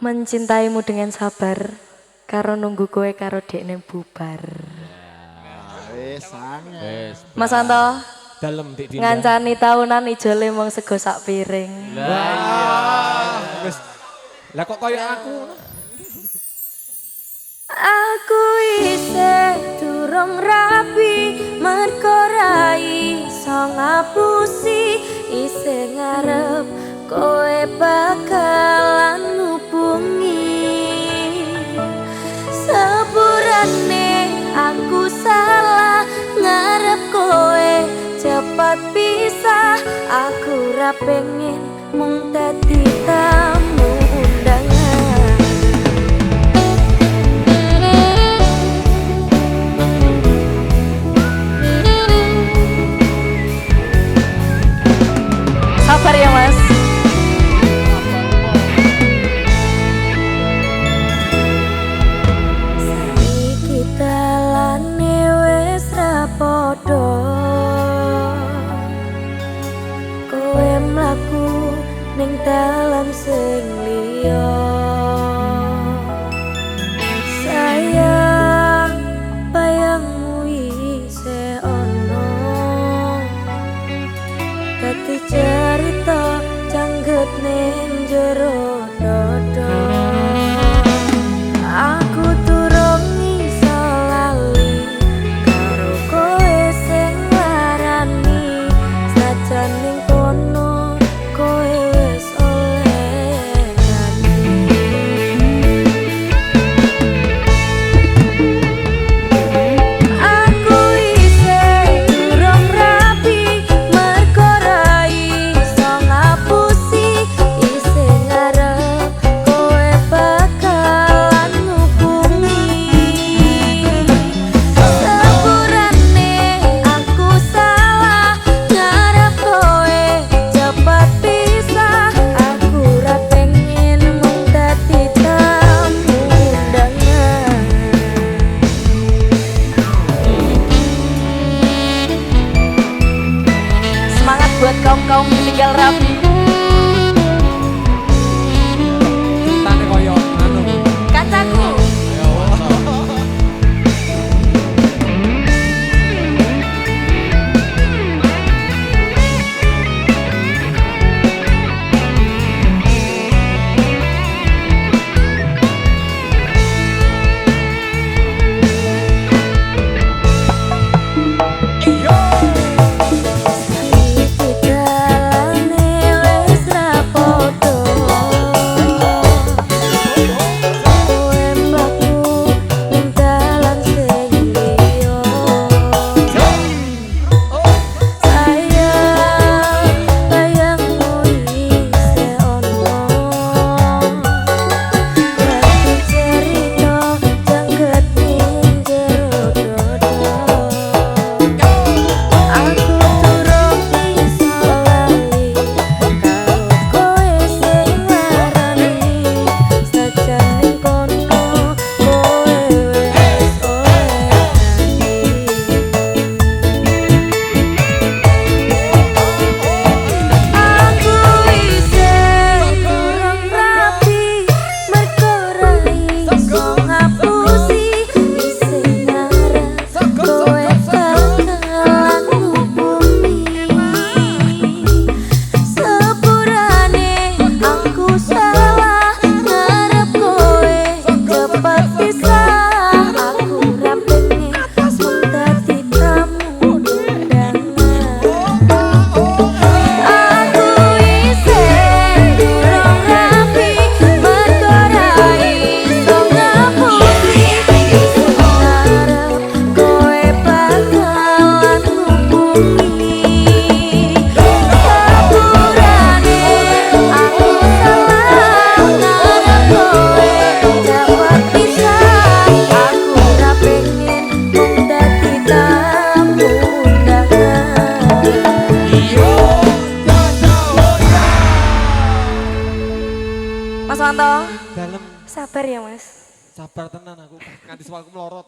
Mencintaimu dengan sabar karo nunggu kowe karo dekne bubar. Wis sange. Mas Anto Dalem Dik Dinda. ngancani taunan ijole mung sego sak piring. Lah iya. Wis. Lah kok koyo aku. Aku isih durung rapi mergo ra iso ngapusi isih ngarep kowe bakalan ngubungi. Sepurane aku salah ngarep kowe cepat pisah. Aku ra pengen mung dadi tamu undangan. Sabar ya Mas. Saiki dalane wis ra padha. Kowe mlaku ning dalan sing liya. Sayang, bayangmu isih ono. Dadi cerita jangget ning jero dodo. Aku durung iso lali karo kowe sing larani. Sajan ning kono kowe wis oleh nani. Aku isih durung rapi mergo ra iso ngapusi isih ngarep kowe bakalan ngubungi. Sepurane aku salah ngarep kowe cepat pisah. Aku ra pengen mung dadi tamu undangan. Semangat buat kaum-kaum ditinggal rapi. Cintane koyo anu. Kacaku. Saiki dalane wis ra padha. Kowe mlaku ning dalan sing liya. Sayang, bayangmu isih ono. Dadi cerita jangget ning jero dodo. Aku durung iso lali karo kowe sing larani. Sajan ning kono kowe wis oleh nani. Aku isih durung rapi mergo ra iso ngapusi isih ngarep kowe bakalan ngubungi. Sepurane aku salah ngarep kowe cepat pisah. Aku ra pengen mung dadi tamu undangan. Aku isih durung rapi mergo ra iso ngapusi isih ngarep kowe bakalan ngubungi. Sepurane aku salah ngarep kowe cepat pisah. Aku ra pengen mung dadi tamu undangan. Mas Wanto, Dalem sabar ya Mas. sabar tenan aku nganti suaraku melorot.